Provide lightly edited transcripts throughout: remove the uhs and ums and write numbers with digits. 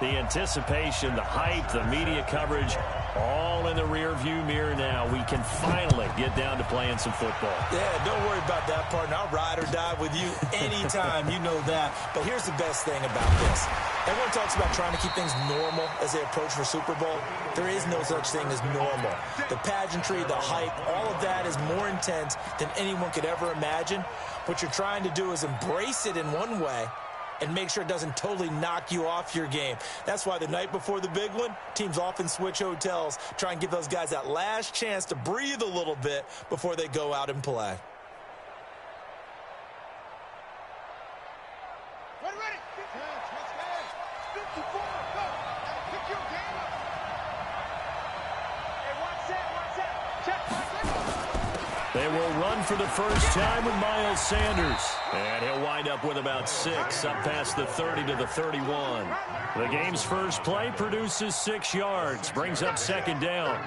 The anticipation, the hype, the media coverage, all in the rearview mirror now. We can finally get down to playing some football. Yeah, don't worry about that, partner. I'll ride or die with you anytime. You know that. But here's the best thing about this. Everyone talks about trying to keep things normal as they approach for Super Bowl. There is no such thing as normal. The pageantry, the hype, all of that is more intense than anyone could ever imagine. What you're trying to do is embrace it in one way and make sure it doesn't totally knock you off your game. That's why the night before the big one, teams often switch hotels, try and give those guys that last chance to breathe a little bit before they go out and play. Ready. 54, go. Pick your game up. Hey, one set. Check. They will run for the first time with Miles Sanders. And he'll wind up with about 6, up past the 30 to the 31. The game's first play produces 6 yards, brings up second down.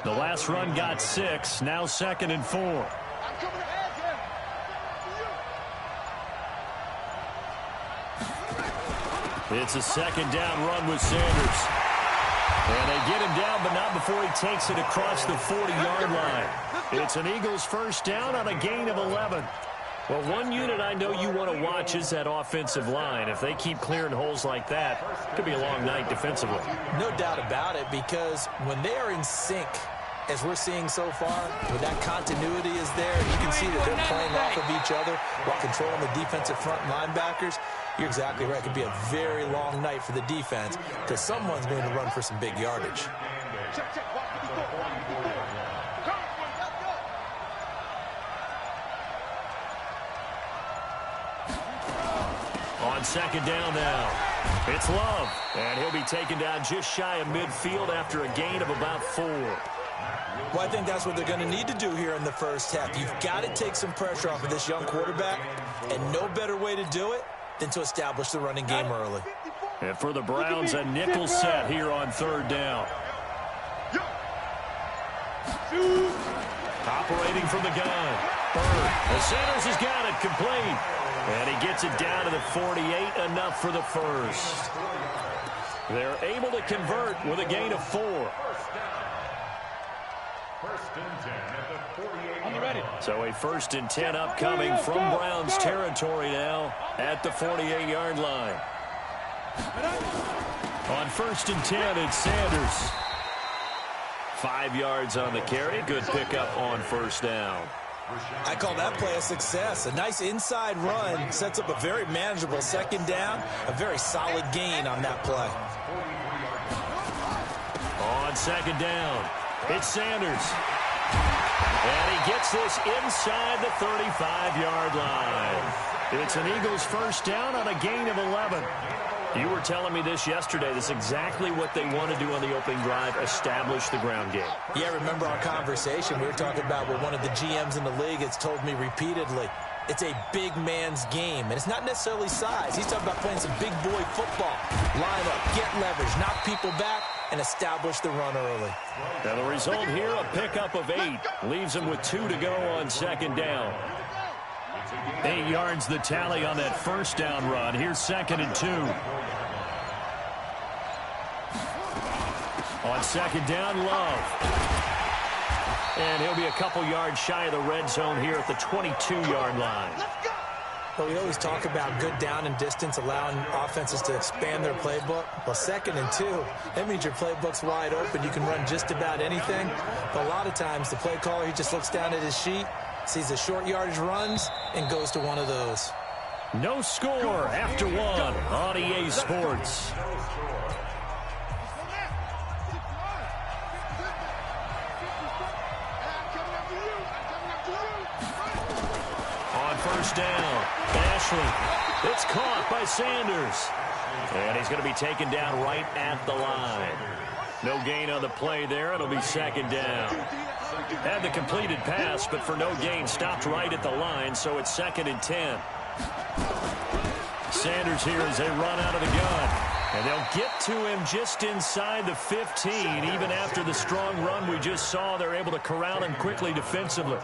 The last run got 6, now 2nd and 4. It's a second down run with Sanders. And they get him down, but not before he takes it across the 40-yard line. It's an Eagles first down on a gain of 11. Well, one unit I know you want to watch is that offensive line. If they keep clearing holes like that, it could be a long night defensively. No doubt about it, because when they are in sync, as we're seeing so far, when that continuity is there, you can see that they're playing off of each other while controlling the defensive front linebackers. You're exactly right. It could be a very long night for the defense because someone's going to run for some big yardage. On second down now, it's Love, and he'll be taken down just shy of midfield after a gain of about 4. Well, I think that's what they're going to need to do here in the first half. You've got to take some pressure off of this young quarterback, and no better way to do it than to establish the running game early. And for the Browns, a nickel set here on third down. Operating from the gun. Bird. The Sanders has got it complete. And he gets it down to the 48, enough for the first. They're able to convert with a gain of 4. So a 1st and 10 upcoming from Browns territory now at the 48-yard line. On 1st and 10, it's Sanders. 5 yards on the carry. Good pickup on first down. I call that play a success. A nice inside run sets up a very manageable second down. A very solid gain on that play. On second down, it's Sanders. And he gets this inside the 35-yard line. It's an Eagles first down on a gain of 11. You were telling me this yesterday. This is exactly what they want to do on the opening drive, establish the ground game. Yeah, remember our conversation. We were talking about what one of the GMs in the league has told me repeatedly. It's a big man's game, and it's not necessarily size. He's talking about playing some big boy football. Line up, get leverage, knock people back, and establish the run early. Now the result here, a pickup of 8. Leaves him with 2 to go on second down. 8 yards the tally on that first down run. Here's 2nd and 2. On second down, Love. And he'll be a couple yards shy of the red zone here at the 22-yard line. Well, we always talk about good down and distance, allowing offenses to expand their playbook. Well, 2nd and 2, that means your playbook's wide open. You can run just about anything. But a lot of times, the play caller, he just looks down at his sheet, sees the short yardage runs, and goes to one of those. No score after 1 on EA Sports. On first down, Ashley. It's caught by Sanders. And he's going to be taken down right at the line. No gain on the play there. It'll be second down. Had the completed pass, but for no gain, stopped right at the line, so it's 2nd and 10. Sanders here as they run out of the gun. And they'll get to him just inside the 15. Even after the strong run we just saw, they're able to corral him quickly defensively.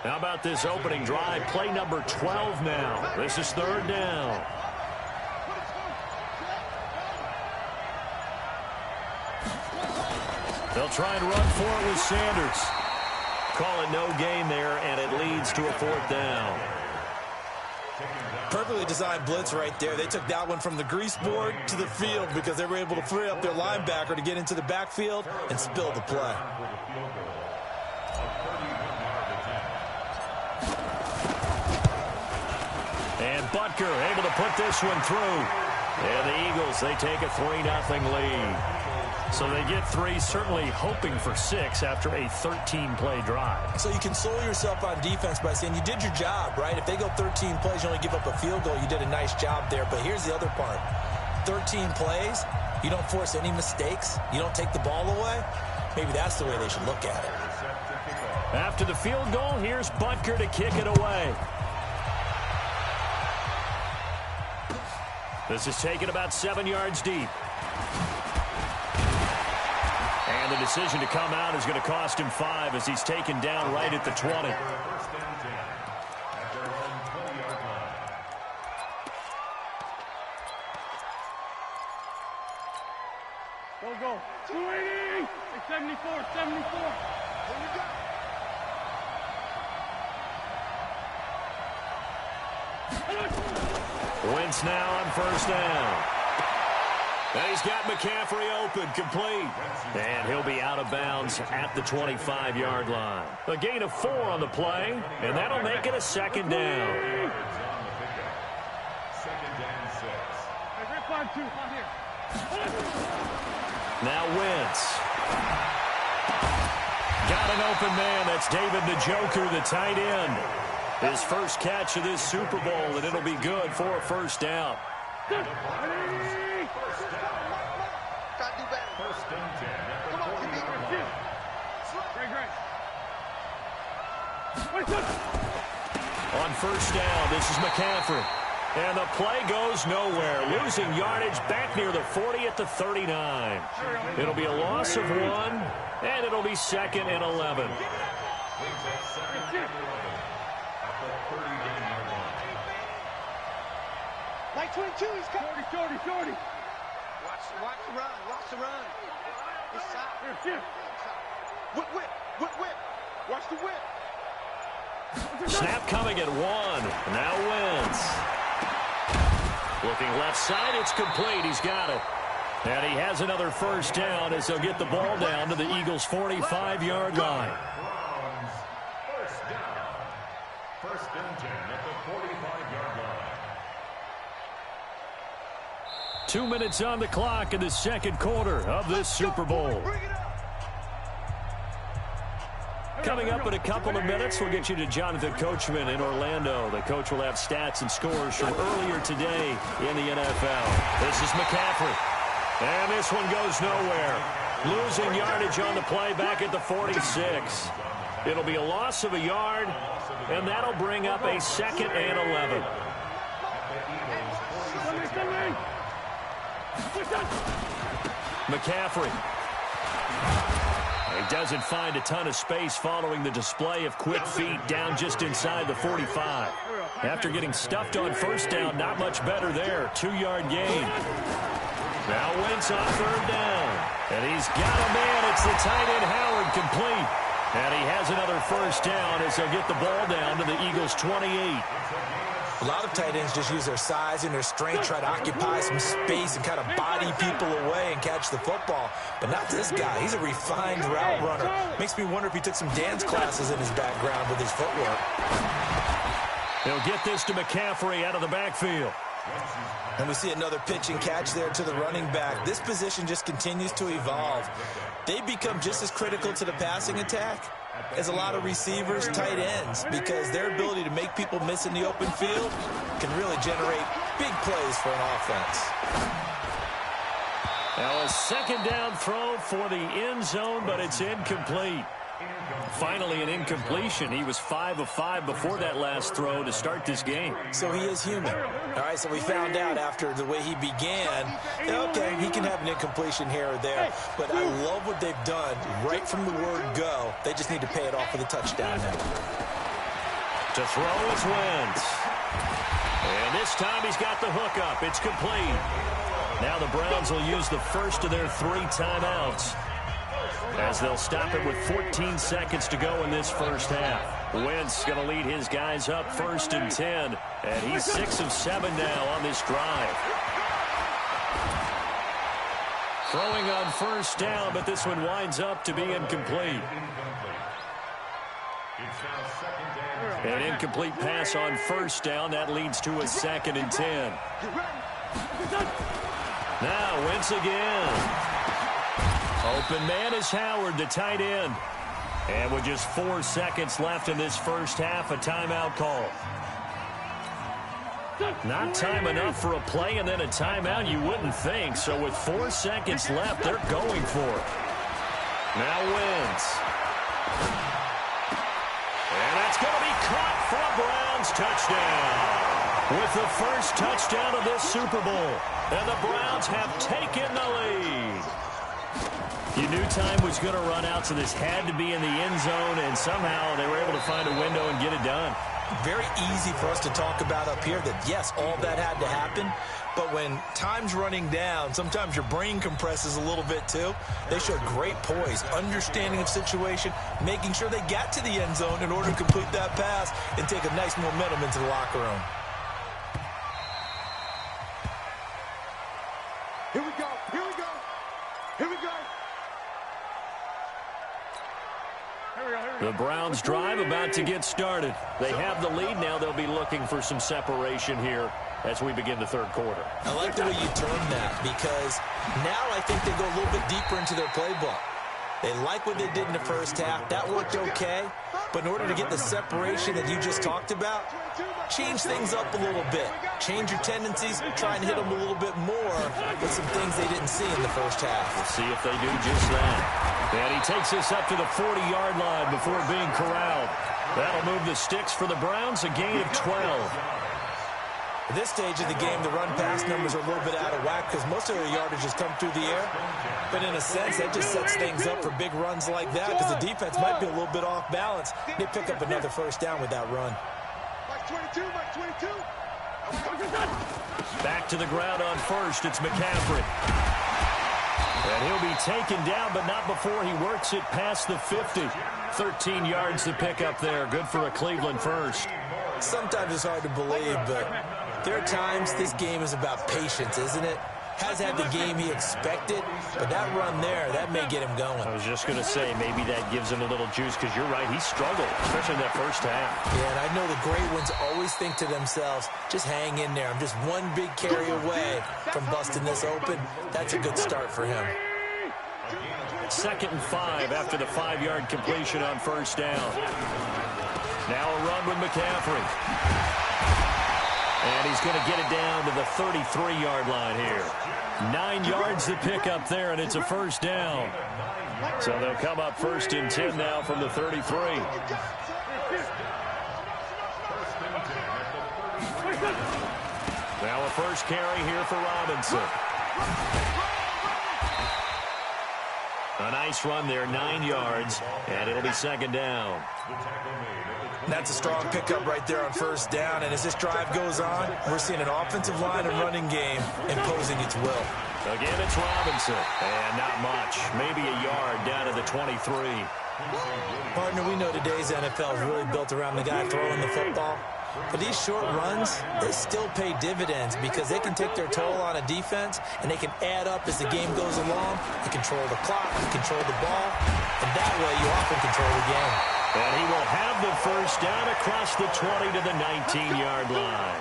How about this opening drive? Play number 12 now. This is third down. They'll try and run for it with Sanders. Call it no gain there, and it leads to a 4th down. Perfectly designed blitz right there. They took that one from the grease board to the field because they were able to free up their linebacker to get into the backfield and spill the play. And Butker able to put this one through. And the Eagles, they take a 3-0 lead. So they get 3, certainly hoping for 6 after a 13-play drive. So you console yourself on defense by saying you did your job, right? If they go 13 plays, you only give up a field goal, you did a nice job there. But here's the other part. 13 plays, you don't force any mistakes, you don't take the ball away. Maybe that's the way they should look at it. After the field goal, here's Butker to kick it away. This is taken about 7 yards deep. And the decision to come out is going to cost him 5 as he's taken down right at the 20. Go. 280. 74. 74. Here we go. Wentz now on 1st down. And he's got McCaffrey open, complete. And he'll be out of bounds at the 25-yard line. A gain of 4 on the play, and that'll make it a 2nd down. Now Wentz. Got an open man. That's David Njoku, the tight end. His first catch of this Super Bowl, and it'll be good for a 1st down. On 1st down, this is McCaffrey. And the play goes nowhere. Losing yardage back near the 40 at the 39. It'll be a loss of 1, and it'll be 2nd and 11. Like 22, he's coming. Shorty. Watch the run. Inside. Whip. Watch the whip. Snap coming at 1. Now Wentz. Looking left side, it's complete. He's got it. And he has another 1st down as they'll get the ball down to the Eagles' 45-yard line. 1st and 10 at the 45-yard line. 2 minutes on the clock in the 2nd quarter of this Super Bowl. Coming up in a couple of minutes, we'll get you to Jonathan Coachman in Orlando. The coach will have stats and scores from earlier today in the NFL. This is McCaffrey. And this one goes nowhere. Losing yardage on the play back at the 46. It'll be a loss of a yard, and that'll bring up a 2nd and 11. McCaffrey. He doesn't find a ton of space following the display of quick feet down just inside the 45. After getting stuffed on 1st down, not much better there. 2-yard gain. Now Wentz on 3rd down. And he's got a man. It's the tight end Howard, complete. And he has another 1st down as they'll get the ball down to the Eagles' 28. A lot of tight ends just use their size and their strength, try to occupy some space and kind of body people away and catch the football. But not this guy. He's a refined route runner. Makes me wonder if he took some dance classes in his background with his footwork. They'll get this to McCaffrey out of the backfield. And we see another pitch and catch there to the running back. This position just continues to evolve. They become just as critical to the passing attack as a lot of receivers, tight ends, because their ability to make people miss in the open field can really generate big plays for an offense. Now a 2nd down throw for the end zone, but it's incomplete. Finally an incompletion. He was 5 of 5 before that last throw to start this game. So he is human. All right, so we found out after the way he began, okay, he can have an incompletion here or there, but I love what they've done right from the word go. They just need to pay it off with a touchdown now. To throw is Wentz. And this time he's got the hook up. It's complete. Now the Browns will use the first of their 3 timeouts. as they'll stop it with 14 seconds to go in this first half. Wentz going to lead his guys up 1st and 10, and he's 6 of 7 now on this drive. Throwing on 1st down, but this one winds up to be incomplete. An incomplete pass on 1st down. That leads to a 2nd and 10. Now Wentz again. Open man is Howard, the tight end. And with just 4 seconds left in this first half, a timeout call. Not time enough for a play and then a timeout, you wouldn't think. So with 4 seconds left, they're going for it. Now Wentz. And that's going to be caught for a Browns touchdown. With the first touchdown of this Super Bowl. And the Browns have taken the lead. You knew time was going to run out, so this had to be in the end zone, and somehow they were able to find a window and get it done. Very easy for us to talk about up here that, yes, all that had to happen. But when time's running down, sometimes your brain compresses a little bit too. They showed great poise, understanding of situation, making sure they got to the end zone in order to complete that pass and take a nice momentum into the locker room. Here we go. Here we go. Here we go. The Browns drive about to get started. They have the lead now. They'll be looking for some separation here as we begin the third quarter. I like the way you termed that, because now I think they go a little bit deeper into their playbook. They like what they did in the first half. That worked okay. But in order to get the separation that you just talked about, change things up a little bit. Change your tendencies, try and hit them a little bit more with some things they didn't see in the first half. We'll see if they do just that. And he takes us up to the 40-yard line before being corralled. That'll move the sticks for the Browns, a gain of 12. At this stage of the game, the run-pass numbers are a little bit out of whack because most of their yardage has come through the air. But in a sense, that just sets things up for big runs like that because the defense might be a little bit off balance. They pick up another first down with that run. Mike 22, Mike 22. Back to the ground on first. It's McCaffrey. And he'll be taken down, but not before he works it past the 50. 13 yards to pick up there. Good for a Cleveland first. Sometimes it's hard to believe, but there are times this game is about patience, isn't it? Has had the game he expected, but that run there, that may get him going. I was just going to say, maybe that gives him a little juice, because you're right, he struggled, especially in that first half. Yeah, and I know the great ones always think to themselves, just hang in there. I'm just one big carry away from busting this open. That's a good start for him. 2nd and 5 after the 5-yard completion on first down. Now a run with McCaffrey. And he's going to get it down to the 33-yard line here. 9 yards to pick up there, and it's a first down. So they'll come up 1st and 10 now from the 33. Now a first carry here for Robinson. A nice run there, 9 yards, and it'll be 2nd down. That's a strong pickup right there on first down, and as this drive goes on, we're seeing an offensive line and running game imposing its will. Again, it's Robinson, and not much, maybe a yard down to the 23. Partner, we know today's NFL is really built around the guy throwing the football. But these short runs, they still pay dividends because they can take their toll on a defense, and they can add up as the game goes along. They control the clock, control the ball, and that way you often control the game. And he will have the first down across the 20 to the 19-yard line.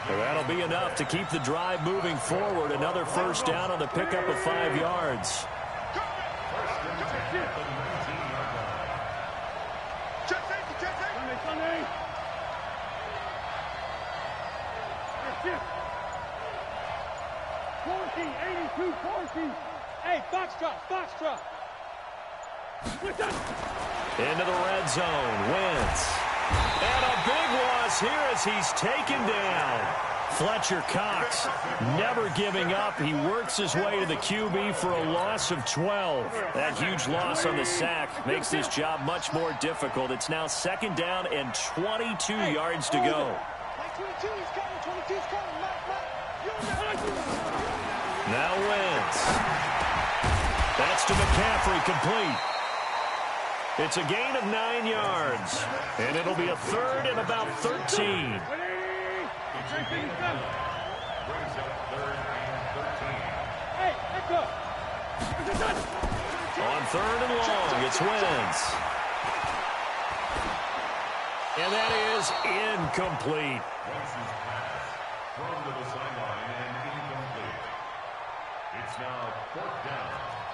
And that'll be enough to keep the drive moving forward. Another first down on the pickup of 5 yards. Hey, Foxtrot. Into the red zone, Wentz. And a big loss here as he's taken down. Fletcher Cox never giving up. He works his way to the QB for a loss of 12. That huge loss on the sack makes this job much more difficult. It's now 2nd down and 22 yards to go. Now Wentz. That's to McCaffrey, complete. It's a gain of 9 yards, and it'll be a third and about 13. On third and long, it's Wentz. And that is incomplete. Wentz's pass thrown to the sideline and incomplete. It's now 4th down.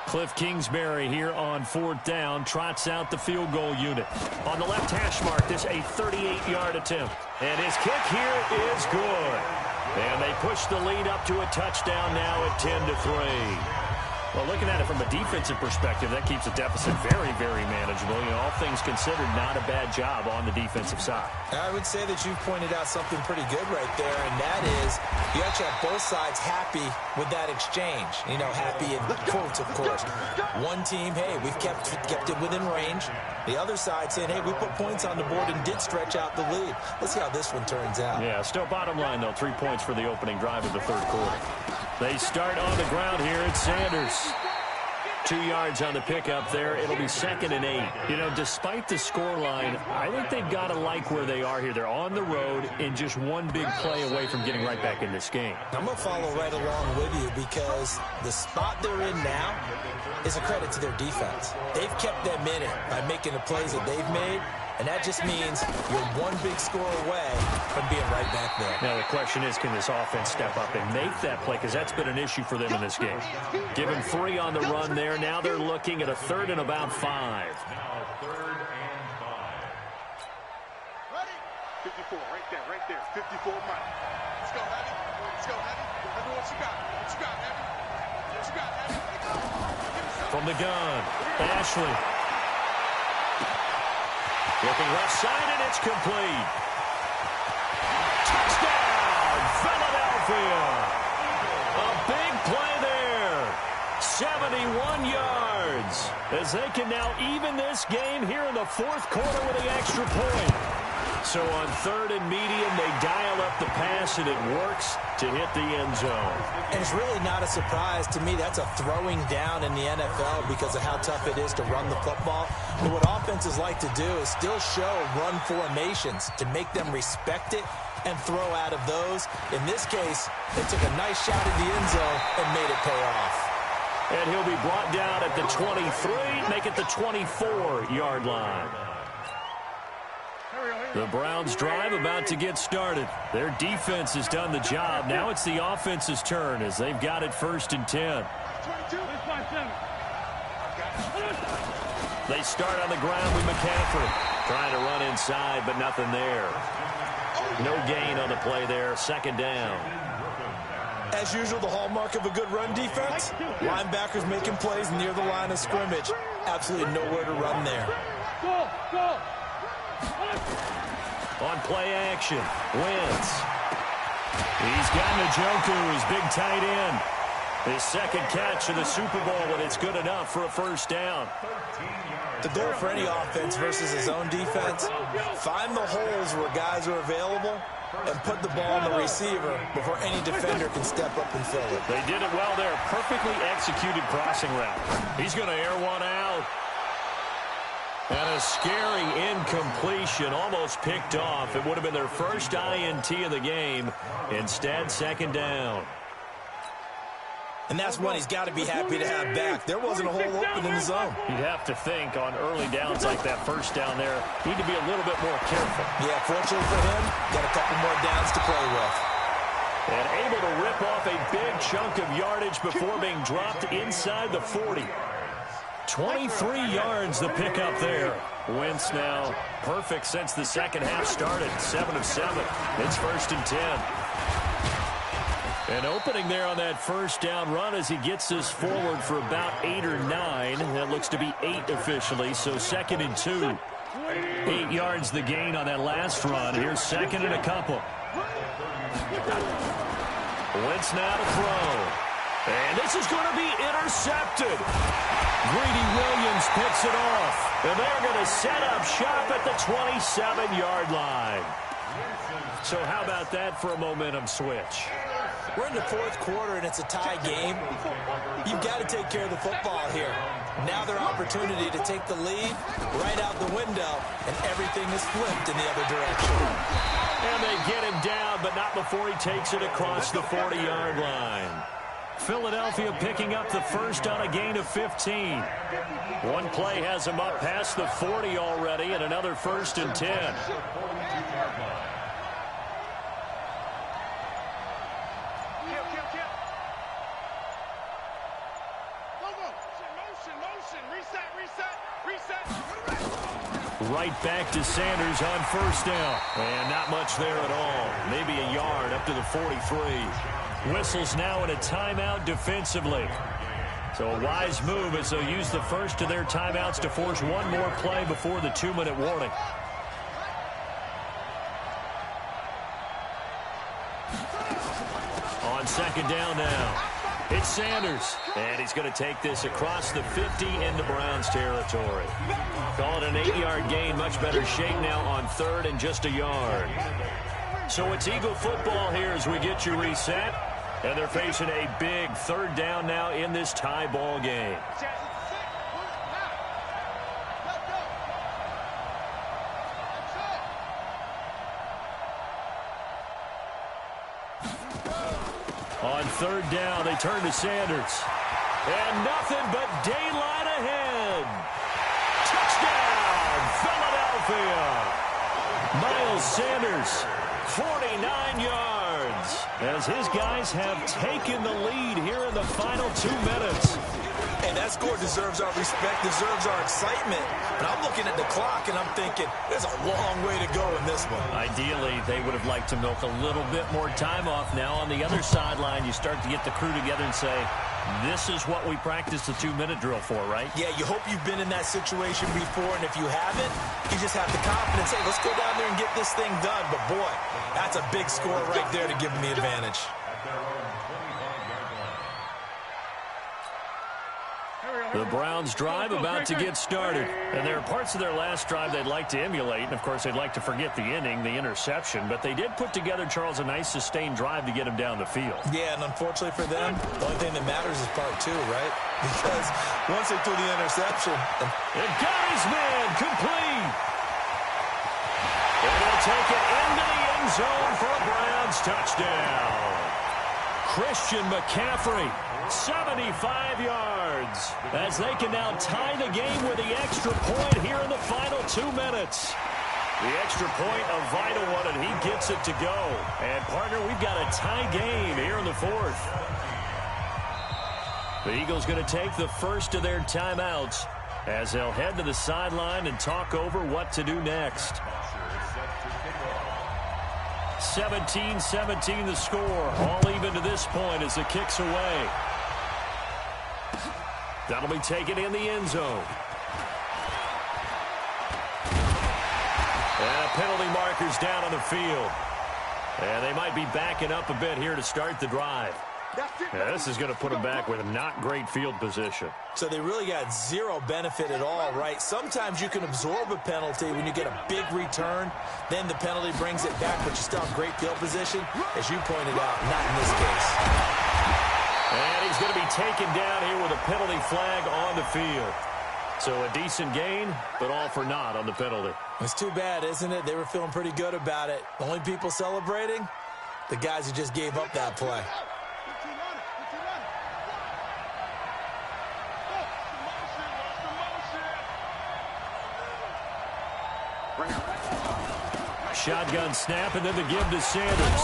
Cliff Kingsbury here on 4th down, trots out the field goal unit. On the left hash mark, this a 38-yard attempt. And his kick here is good. And they push the lead up to a touchdown now at 10-3. Well, looking at it from a defensive perspective, that keeps the deficit very, very manageable. You know, all things considered, not a bad job on the defensive side. I would say that you've pointed out something pretty good right there, and that is you actually have both sides happy with that exchange. You know, happy in quotes, of course. One team, hey, we've kept it within range. The other side saying, hey, we put points on the board and did stretch out the lead. Let's see how this one turns out. Yeah, still bottom line, though, 3 points for the opening drive of the third quarter. They start on the ground here at Sanders. 2 yards on the pickup there. It'll be 2nd and 8. You know, despite the scoreline, I think they've got to like where they are here. They're on the road and just one big play away from getting right back in this game. I'm going to follow right along with you because the spot they're in now is a credit to their defense. They've kept them in it by making the plays that they've made, and that just means you're one big score away from being right back there. Now, the question is, can this offense step up and make that play? Because that's been an issue for them in this game. Given 3 on the run there. Now they're looking at a 3rd and about 5. Now 3rd and 5. Ready? 54, right there. 54, Mike. Let's go, Heavy. Let's go, Heavy. Let me what you got. What you got, Heavy? What you got, Heavy? From the gun, Ashley. Looking left side, and it's complete. Touchdown, Philadelphia. A big play there. 71 yards. As they can now even this game here in the 4th quarter with the extra point. So on 3rd and medium, they dial up the pass, and it works to hit the end zone. And it's really not a surprise to me. That's a throwing down in the NFL because of how tough it is to run the football. But what offenses like to do is still show run formations to make them respect it and throw out of those. In this case, they took a nice shot at the end zone and made it pay off. And he'll be brought down at the 23, make it the 24-yard line. The Browns drive about to get started. Their defense has done the job. Now it's the offense's turn as they've got it 1st and 10. They start on the ground with McCaffrey. Trying to run inside, but nothing there. No gain on the play there. 2nd down. As usual, the hallmark of a good run defense, linebackers making plays near the line of scrimmage. Absolutely nowhere to run there. Go. On play action, Wentz. He's got Njoku, his big tight end. His 2nd catch of the Super Bowl, and it's good enough for a 1st down. The goal for any offense versus his own defense, find the holes where guys are available and put the ball on the receiver before any defender can step up and fill it. They did it well there. Perfectly executed crossing route. He's going to air one out. And a scary incompletion, almost picked off. It would have been their first INT of the game. Instead, 2nd down. And that's one he's got to be happy to have back. There wasn't a hole open in the zone. You'd have to think on early downs like that 1st down there, need to be a little bit more careful. Yeah, fortunately for him, got a couple more downs to play with. And able to rip off a big chunk of yardage before being dropped inside the 40. 23 yards the pickup there. Wentz now perfect since the 2nd half started. 7 of 7. It's 1st and 10. And opening there on that 1st down run as he gets this forward for about 8 or 9. That looks to be 8 officially, so 2nd and 2. 8 yards the gain on that last run. Here's 2nd and a couple. Wentz now to throw. And this is going to be intercepted. Greedy Williams picks it off. And they're going to set up shop at the 27-yard line. So how about that for a momentum switch? We're in the fourth quarter, and it's a tie game. You've got to take care of the football here. Now their opportunity to take the lead right out the window, and everything is flipped in the other direction. And they get him down, but not before he takes it across the 40-yard line. Philadelphia picking up the first on a gain of 15. One play has him up past the 40 already, and another 1st and 10. Right back to Sanders on 1st down. And not much there at all. Maybe a yard up to the 43. Whistles now in a timeout defensively. So a wise move as they'll use the first of their timeouts to force one more play before the 2-minute warning. On 2nd down now. It's Sanders, and he's going to take this across the 50 into Browns territory. Call it an 8-yard gain, much better shape now on 3rd and just a yard. So it's Eagle football here as we get you reset, and they're facing a big 3rd down now in this tie ball game. On 3rd down, they turn to Sanders. And nothing but daylight ahead. Touchdown, Philadelphia. Miles Sanders, 49 yards. As his guys have taken the lead here in the final 2 minutes. And that score deserves our respect, deserves our excitement. But I'm looking at the clock, and I'm thinking, there's a long way to go in this one. Ideally, they would have liked to milk a little bit more time off. Now on the other sideline, you start to get the crew together and say, this is what we practiced the 2-minute drill for, right? Yeah, you hope you've been in that situation before, and if you haven't, you just have the confidence, hey, let's go down there and get this thing done. But, boy, that's a big score right there to give them the advantage. The Browns drive about to get started. And there are parts of their last drive they'd like to emulate. And, of course, they'd like to forget the inning, the interception. But they did put together, Charles, a nice sustained drive to get him down the field. Yeah, and unfortunately for them, the only thing that matters is part 2, right? Because once they threw the interception. It got his man complete. And he'll take it into the end zone for a Browns touchdown. Christian McCaffrey, 75 yards, as they can now tie the game with the extra point here in the final 2 minutes. The extra point, a vital one, and he gets it to go. And, partner, we've got a tie game here in the 4th. The Eagles going to take the first of their timeouts as they'll head to the sideline and talk over what to do next. 17-17 the score, all even to this point as the kick's away. That'll be taken in the end zone. And a penalty marker's down on the field. And they might be backing up a bit here to start the drive. Yeah, this is going to put them back with not great field position. So they really got zero benefit at all, right? Sometimes you can absorb a penalty when you get a big return. Then the penalty brings it back, but you still have great field position. As you pointed out, not in this case. And he's going to be taken down here with a penalty flag on the field. So a decent gain, but all for naught on the penalty. It's too bad, isn't it? They were feeling pretty good about it. The only people celebrating, the guys who just gave up that play. Shotgun snap, and then the give to Sanders.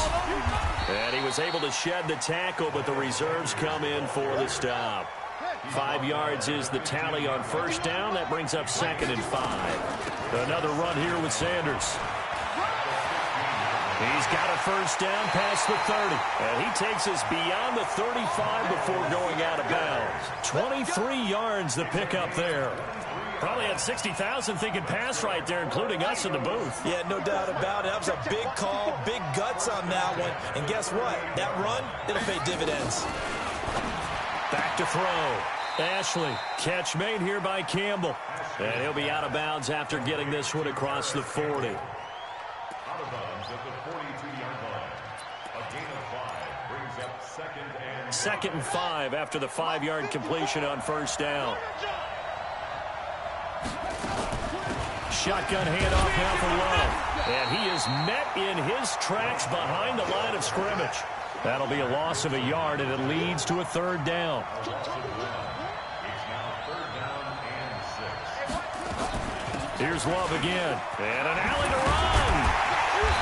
And he was able to shed the tackle, but the reserves come in for the stop. 5 yards is the tally on first down. That brings up 2nd and 5. Another run here with Sanders. He's got a first down past the 30. And he takes us beyond the 35 before going out of bounds. 23 yards the pickup there. Probably had 60,000 thinking pass right there, including us in the booth. Yeah, no doubt about it. That was a big call, big guts on that one. And guess what? That run, it'll pay dividends. Back to throw. Ashley, catch made here by Campbell. And he'll be out of bounds after getting this one across the 40. Out of bounds at the 42-yard line. A gain of 5 brings up 2nd and 5 after the 5-yard completion on first down. Shotgun handoff now for Love. And he is met in his tracks behind the line of scrimmage. That'll be a loss of a yard, and it leads to a 3rd down. Here's Love again. And an alley to run.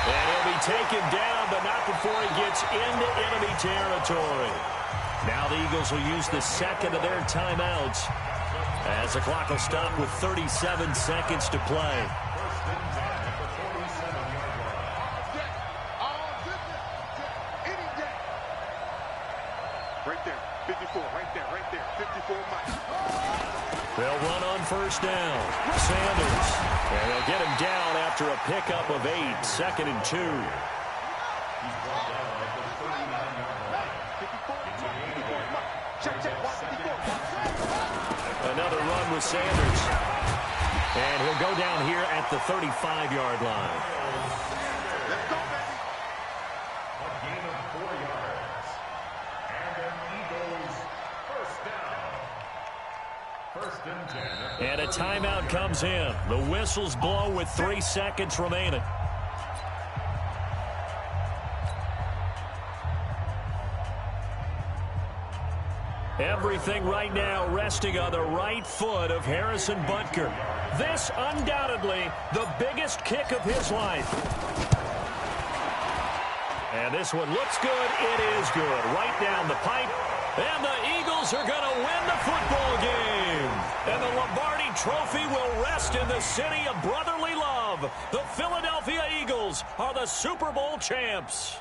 And he'll be taken down, but not before he gets into enemy territory. Now the Eagles will use the 2nd of their timeouts, as the clock will stop with 37 seconds to play. Right there, 54, right there, 54 miles. They'll run on first down. Sanders. And they'll get him down after a pickup of 8, 2nd and 2. Another run with Sanders. And he'll go down here at the 35-yard line. Let's go, baby. A gain of 4 yards. And an Eagles first down. 1st and 10. And a timeout comes in. The whistles blow with 3 seconds remaining. Everything right now resting on the right foot of Harrison Butker. This undoubtedly the biggest kick of his life. And this one looks good. It is good. Right down the pipe. And the Eagles are going to win the football game. And the Lombardi Trophy will rest in the city of brotherly love. The Philadelphia Eagles are the Super Bowl champs.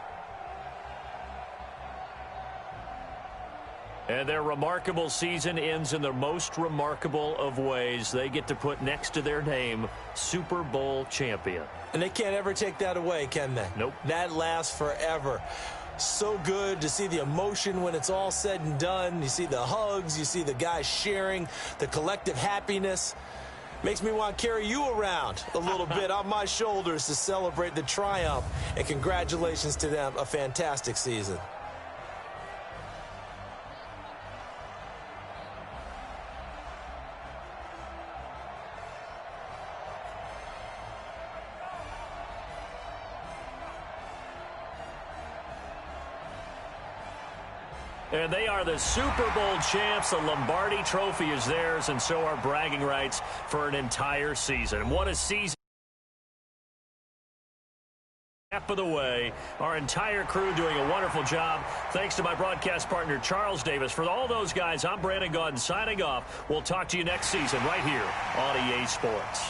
And their remarkable season ends in the most remarkable of ways. They get to put next to their name, Super Bowl champion. And they can't ever take that away, can they? Nope. That lasts forever. So good to see the emotion when it's all said and done. You see the hugs. You see the guys sharing, the collective happiness. Makes me want to carry you around a little bit on my shoulders to celebrate the triumph. And congratulations to them. A fantastic season. And they are the Super Bowl champs. The Lombardi Trophy is theirs, and so are bragging rights for an entire season. What a season. Half of the way, our entire crew doing a wonderful job. Thanks to my broadcast partner, Charles Davis. For all those guys, I'm Brandon Gaudin signing off. We'll talk to you next season right here on EA Sports.